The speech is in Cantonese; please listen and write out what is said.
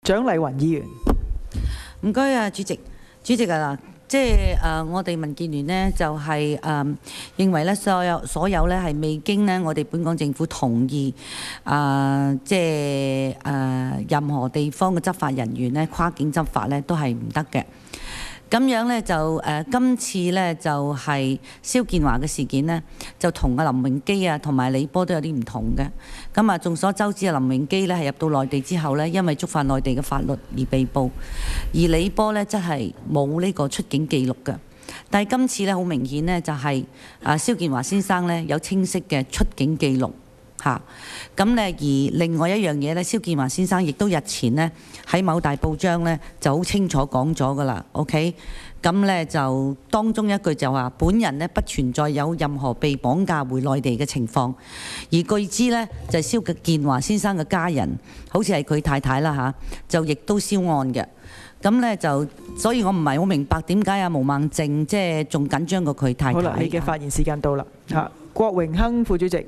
蔣麗芸議員。唔該啊，主席。主席啊，即係我哋民建聯呢，就係認為咧，所有咧係未經呢我哋本港政府同意即係任何地方嘅執法人員咧跨境執法咧都係唔得嘅。咁樣咧就今次咧就係蕭建華嘅事件呢，就同阿林榮基啊同埋李波都有啲唔同嘅。咁啊，眾所周知啊，林榮基咧係入到內地之後咧，因為觸犯內地嘅法律而被捕，而李波咧真係冇呢個出境記錄嘅。但係今次咧好明顯呢，就係蕭建華先生咧有清晰嘅出境記錄。咁咧，而另外一樣嘢咧，蕭建華先生亦都日前呢喺某大報章咧就好清楚講咗㗎啦。OK， 咁咧就當中一句就話：本人呢不存在有任何被綁架回內地嘅情況。而據知呢，就係蕭建華先生嘅家人，好似係佢太太啦嚇，就亦都銷案嘅。咁咧就，所以我唔係好明白點解毛孟靜即係仲緊張過佢太太。好啦，你嘅發言時間到啦嚇。郭榮鏗副主席。